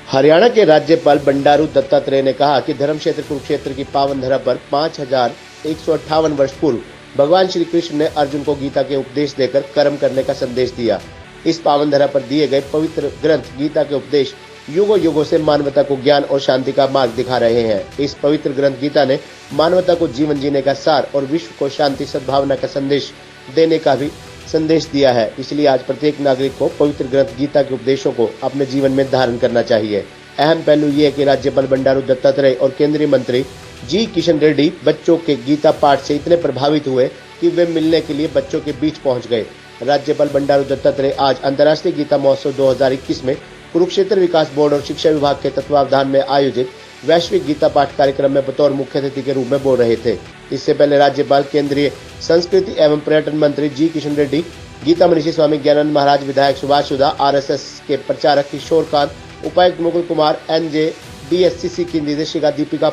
हरियाणा के राज्यपाल बंडारू दत्तात्रेय ने कहा कि धर्म क्षेत्र कुरुक्षेत्र की पावन धरा पर 5158 वर्ष पूर्व भगवान श्री कृष्ण ने अर्जुन को गीता के उपदेश देकर कर्म करने का संदेश दिया। इस पावन धरा पर दिए गए पवित्र ग्रंथ गीता के उपदेश युगों युगों से मानवता को ज्ञान और शांति का मार्ग दिखा रहे हैं। इस पवित्र ग्रंथ गीता ने मानवता को जीवन जीने का सार और विश्व को शांति सद्भावना का संदेश देने का भी संदेश दिया है। इसलिए आज प्रत्येक नागरिक को पवित्र ग्रंथ गीता के उपदेशों को अपने जीवन में धारण करना चाहिए। अहम पहलू ये है कि राज्यपाल बंडारू दत्तात्रेय और केंद्रीय मंत्री जी किशन रेड्डी बच्चों के गीता पाठ से इतने प्रभावित हुए कि वे मिलने के लिए बच्चों के बीच पहुंच गए। राज्यपाल बंडारू दत्तात्रेय आज अंतर्राष्ट्रीय गीता महोत्सव 2021 में कुरुक्षेत्र विकास बोर्ड और शिक्षा विभाग के तत्वावधान में आयोजित वैश्विक गीता पाठ कार्यक्रम में बतौर मुख्य अतिथि के रूप में बोल रहे थे। इससे पहले राज्यपाल केंद्रीय संस्कृति एवं पर्यटन मंत्री जी किशन रेड्डी, गीता मनीषी स्वामी ज्ञानानंद महाराज, विधायक सुभाष सुधा, RSS के प्रचारक किशोर कांत, उपायुक्त मुकुल कुमार, NJ, DSCC की निदेशिका दीपिका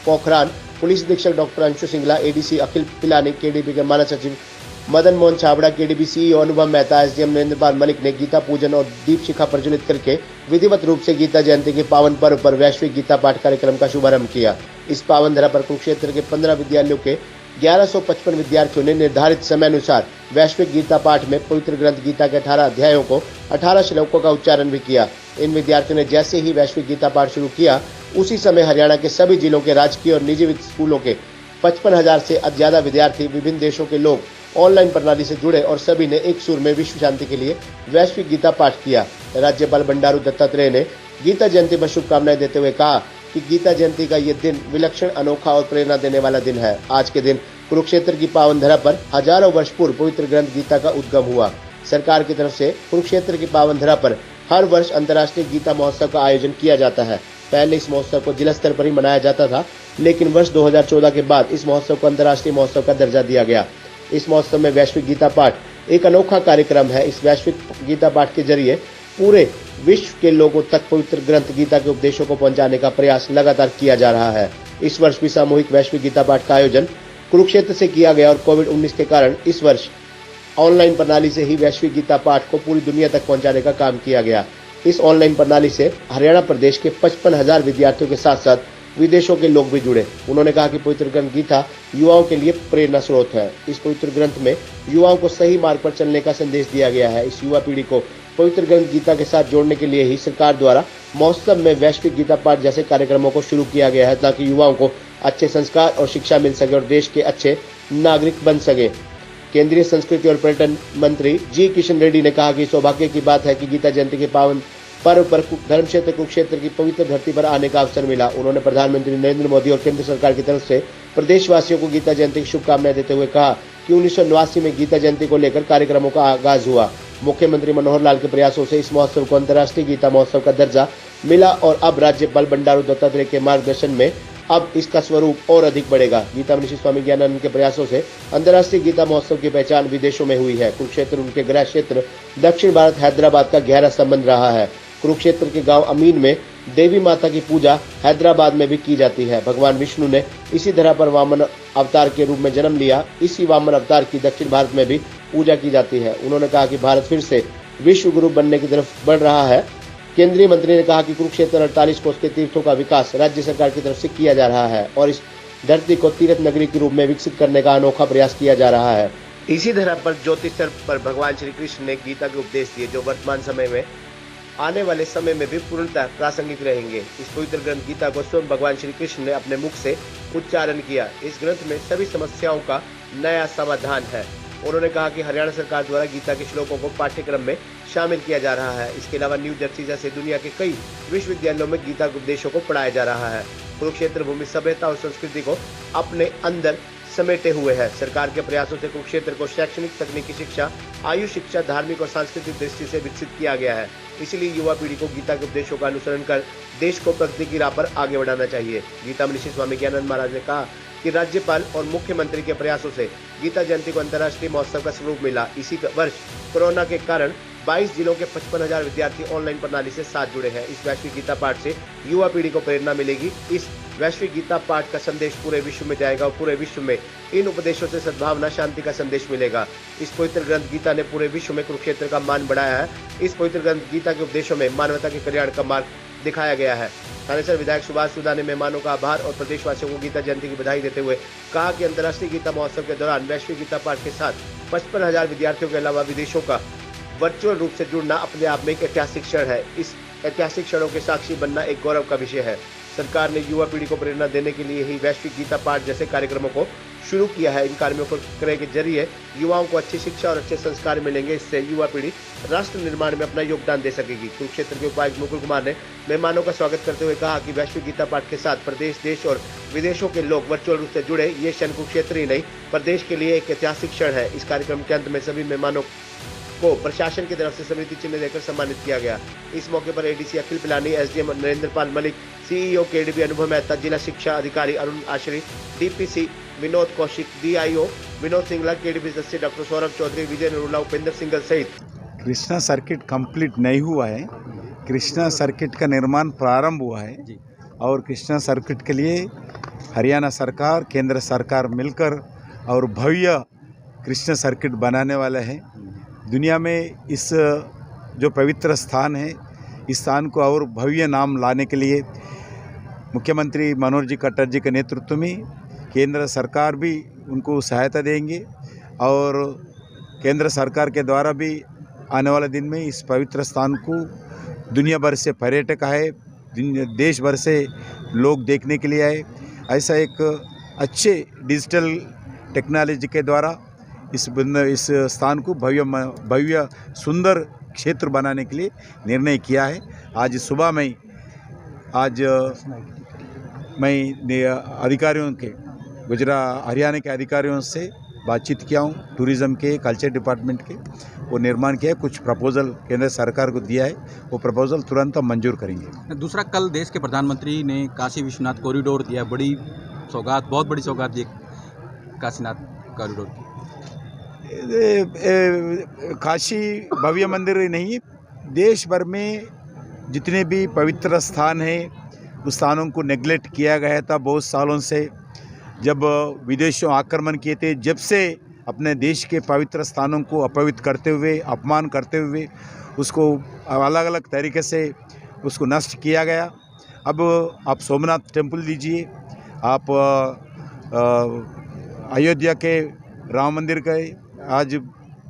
पोखरान, पुलिस अधीक्षक डॉक्टर अंशु सिंगला, ADC अखिल पिलानी, KDP के मानव सचिव मदन मोहन छाबड़ा, KDP CEO अनुभव मेहता, SDM नरेंद्रपाल मलिक ने गीता पूजन और दीप शिखा प्रज्वलित करके विधिवत रूप से गीता जयंती के पावन पर्व पर वैश्विक गीता पाठ कार्यक्रम का शुभारंभ किया। इस पावन धरा पर कुरुक्षेत्र के 15 विद्यालयों के 1155 विद्यार्थियों ने निर्धारित समय अनुसार वैश्विक गीता पाठ में पवित्र ग्रंथ गीता के 18 अध्यायों को 18 श्लोकों का उच्चारण भी किया। इन विद्यार्थियों ने जैसे ही वैश्विक गीता पाठ शुरू किया, उसी समय हरियाणा के सभी जिलों के राजकीय और निजी स्कूलों के 55,000 से ज्यादा विद्यार्थी, विभिन्न देशों के लोग ऑनलाइन प्रणाली से जुड़े और सभी ने एक सुर में विश्व शांति के लिए वैश्विक गीता पाठ किया। राज्यपाल बंडारू दत्तात्रेय ने गीता जयंती पर शुभकामनाएं देते हुए कहा कि गीता जयंती का ये दिन विलक्षण, अनोखा और प्रेरणा देने वाला दिन है। आज के दिन कुरुक्षेत्र की पावन धरा पर हजारों वर्ष पूर्व पवित्र ग्रंथ गीता का उद्गम हुआ। सरकार की तरफ से कुरुक्षेत्र की पावन धरा पर हर वर्ष अंतर्राष्ट्रीय गीता महोत्सव का आयोजन किया जाता है। पहले इस महोत्सव को जिला स्तर पर ही मनाया जाता था, लेकिन वर्ष 2014 के बाद इस महोत्सव को अंतर्राष्ट्रीय महोत्सव का दर्जा दिया गया। इस महोत्सव में वैश्विक गीता पाठ एक अनोखा कार्यक्रम है। इस वैश्विक गीता पाठ के जरिए पूरे विश्व के लोगों तक पवित्र ग्रंथ गीता के उपदेशों को पहुंचाने का प्रयास लगातार किया जा रहा है। इस वर्ष भी सामूहिक वैश्विक गीता पाठ का आयोजन कुरुक्षेत्र से किया गया और कोविड-19 के कारण इस वर्ष ऑनलाइन प्रणाली से ही वैश्विक गीता पाठ को पूरी दुनिया तक पहुंचाने का काम किया गया। इस ऑनलाइन प्रणाली से हरियाणा प्रदेश के 55,000 विद्यार्थियों के साथ साथ विदेशों के लोग भी जुड़े। उन्होंने कहा कि पवित्र ग्रंथ गीता युवाओं के लिए प्रेरणा स्रोत है। इस पवित्र ग्रंथ में युवाओं को सही मार्ग पर चलने का संदेश दिया गया है। इस युवा पीढ़ी को पवित्र ग्रंथ गीता के साथ जोड़ने के लिए ही सरकार द्वारा महोत्सव में वैश्विक गीता पाठ जैसे कार्यक्रमों को शुरू किया गया है, ताकि युवाओं को अच्छे संस्कार और शिक्षा मिल सके और देश के अच्छे नागरिक बन सके। केंद्रीय संस्कृति और पर्यटन मंत्री जी किशन रेड्डी ने कहा कि सौभाग्य की बात है कि गीता जयंती के पावन पर्व पर धर्म क्षेत्र कुरुक्षेत्र की पवित्र धरती पर आने का अवसर मिला। उन्होंने प्रधानमंत्री नरेंद्र मोदी और केंद्र सरकार की तरफ से प्रदेशवासियों को गीता जयंती की शुभकामनाएं देते हुए कहा कि 1989 में गीता जयंती को लेकर कार्यक्रमों का आगाज हुआ। मुख्यमंत्री मनोहर लाल के प्रयासों से इस महोत्सव को अंतर्राष्ट्रीय गीता महोत्सव का दर्जा मिला और अब राज्यपाल बंडारू दत्तात्रेय के मार्गदर्शन में अब इसका स्वरूप और अधिक बढ़ेगा। गीता मनीषी स्वामी ज्ञानानंद के प्रयासों से अंतर्राष्ट्रीय गीता महोत्सव की पहचान विदेशों में हुई है। कुरुक्षेत्र उनके गृह क्षेत्र दक्षिण भारत हैदराबाद का गहरा संबंध रहा है। कुरुक्षेत्र के गांव अमीन में देवी माता की पूजा हैदराबाद में भी की जाती है। भगवान विष्णु ने इसी धरा पर वामन अवतार के रूप में जन्म लिया। इसी वामन अवतार की दक्षिण भारत में भी पूजा की जाती है। उन्होंने कहा कि भारत फिर से विश्व गुरु बनने की तरफ बढ़ रहा है। केंद्रीय मंत्री ने कहा कि कुरुक्षेत्र 48 कोस के तीर्थों का विकास राज्य सरकार की तरफ से किया जा रहा है और इस धरती को तीर्थ नगरी के रूप में विकसित करने का अनोखा प्रयास किया जा रहा है। इसी धरा पर ज्योतिषर पर भगवान श्री कृष्ण ने गीता के उपदेश दिए, जो वर्तमान समय में आने वाले समय में भी पूर्णतः प्रासंगिक रहेंगे। इस पवित्र ग्रंथ गीता को स्वयं भगवान श्री कृष्ण ने अपने मुख से उच्चारण किया। इस ग्रंथ में सभी समस्याओं का नया समाधान है। उन्होंने कहा कि हरियाणा सरकार द्वारा गीता के श्लोकों को पाठ्यक्रम में शामिल किया जा रहा है। इसके अलावा न्यू जर्सी जैसे दुनिया के कई विश्वविद्यालयों में गीता के उपदेशों को पढ़ाया जा रहा है। कुरुक्षेत्र भूमि सभ्यता और संस्कृति को अपने अंदर समेटे हुए है। सरकार के प्रयासों से कुरुक्षेत्र को शैक्षणिक, तकनीकी शिक्षा, आयु शिक्षा, धार्मिक और सांस्कृतिक दृष्टि से विकसित किया गया है। इसलिए युवा पीढ़ी को गीता के उपदेशों का अनुसरण कर देश को प्रगति की राह पर आगे बढ़ाना चाहिए। गीता मनीषी स्वामी ज्ञानानंद महाराज ने कहा कि राज्यपाल और मुख्यमंत्री के प्रयासों से गीता जयंती को अंतर्राष्ट्रीय महोत्सव का स्वरूप मिला। इसी वर्ष कोरोना के कारण 22 जिलों के 55,000 विद्यार्थी ऑनलाइन प्रणाली से साथ जुड़े हैं। इस वैश्विक गीता पाठ से युवा पीढ़ी को प्रेरणा मिलेगी। इस वैश्विक गीता पाठ का संदेश पूरे विश्व में जाएगा और पूरे विश्व में इन उपदेशों से सद्भावना, शांति का संदेश मिलेगा। इस पवित्र ग्रंथ गीता ने पूरे विश्व में कुरुक्षेत्र का मान बढ़ाया है। इस पवित्र ग्रंथ गीता के उपदेशों में मानवता के कल्याण का मार्ग दिखाया गया है। थानेसर विधायक सुभाष सुधा ने मेहमानों का आभार और प्रदेशवासियों को गीता जयंती की बधाई देते हुए कहा कि अंतर्राष्ट्रीय गीता महोत्सव के दौरान वैश्विक गीता पाठ के साथ 55,000 विद्यार्थियों के अलावा विदेशों का वर्चुअल रूप से जुड़ना अपने आप में एक ऐतिहासिक क्षण है। इस ऐतिहासिक क्षणों के साक्षी बनना एक गौरव का विषय है। सरकार ने युवा पीढ़ी को प्रेरणा देने के लिए ही वैश्विक गीता पाठ जैसे कार्यक्रमों को शुरू किया है। इन कार्यक्रमों के जरिए युवाओं को अच्छी शिक्षा और अच्छे संस्कार मिलेंगे। इससे युवा पीढ़ी राष्ट्र निर्माण में अपना योगदान दे सकेगी। कुरुक्षेत्र के उपायुक्त मुकुल कुमार ने मेहमानों का स्वागत करते हुए कहा कि वैश्विक गीता पाठ के साथ प्रदेश, देश और विदेशों के लोग वर्चुअल रूप से जुड़े। ये क्षण कुरुक्षेत्र ही नहीं, प्रदेश के लिए एक ऐतिहासिक क्षण है। इस कार्यक्रम के अंत में सभी मेहमानों को प्रशासन की तरफ से स्मृति चिन्ह देकर सम्मानित किया गया। इस मौके पर ADC Akhil Pilani, SDM Narendrapal Malik, CEO KDB Anubhav Mehta, जिला शिक्षा अधिकारी Arun Ashri, DPC Vinod Kaushik, DIO Vinod Singla, KDB सदस्य डॉक्टर सौरभ चौधरी, विजय नरूला, उपेंद्र सिंगल सहित। कृष्णा सर्किट कंप्लीट नहीं हुआ है। कृष्णा सर्किट का निर्माण प्रारंभ हुआ है और कृष्णा सर्किट के लिए हरियाणा सरकार, केंद्र सरकार मिलकर और भव्य कृष्णा सर्किट बनाने वाले हैं। दुनिया में इस जो पवित्र स्थान है, इस स्थान को और भव्य नाम लाने के लिए मुख्यमंत्री मनोहर जी खट्टर जी के नेतृत्व में केंद्र सरकार भी उनको सहायता देंगे और केंद्र सरकार के द्वारा भी आने वाले दिन में इस पवित्र स्थान को दुनिया भर से पर्यटक आए, देश भर से लोग देखने के लिए आए। ऐसा एक अच्छे डिजिटल टेक्नोलॉजी के द्वारा इस स्थान को भव्य सुंदर क्षेत्र बनाने के लिए निर्णय किया है। आज सुबह में मैं अधिकारियों के हरियाणा के अधिकारियों से बातचीत किया हूँ, टूरिज़्म के, कल्चर डिपार्टमेंट के। वो निर्माण किया है, कुछ प्रपोजल केंद्र सरकार को दिया है, वो प्रपोजल तुरंत हम मंजूर करेंगे। दूसरा, कल देश के प्रधानमंत्री ने काशी विश्वनाथ कॉरिडोर दिया, बड़ी सौगात, बहुत बड़ी सौगात दी काशीनाथ कॉरिडोर की। काशी भव्य मंदिर नहीं, देश भर में जितने भी पवित्र स्थान हैं उस स्थानों को नेग्लेक्ट किया गया था बहुत सालों से। जब विदेशियों आक्रमण किए थे, जब से अपने देश के पवित्र स्थानों को अपवित्र करते हुए, अपमान करते हुए उसको अलग अलग तरीके से उसको नष्ट किया गया। अब आप सोमनाथ टेम्पल लीजिए, आप अयोध्या के राम मंदिर गए, आज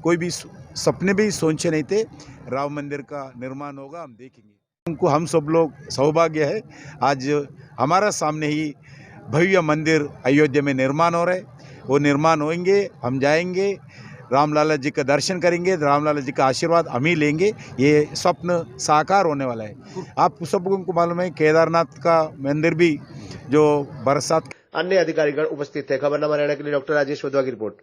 कोई भी सपने भी सोचे नहीं थे राम मंदिर का निर्माण होगा। हम देखेंगे, हमको हम सब लोग सौभाग्य है, आज हमारा सामने ही भव्य मंदिर अयोध्या में निर्माण हो रहा है। वो निर्माण होंगे, हम जाएंगे, रामलाला जी का दर्शन करेंगे, रामलाला जी का आशीर्वाद हम ही लेंगे। ये स्वप्न साकार होने वाला है। आप सबको को मालूम है केदारनाथ का मंदिर भी जो बरसात। अन्य अधिकारीगण उपस्थित थे। खबरनामा हरियाणा के लिए डॉक्टर राजेश वधवा की रिपोर्ट।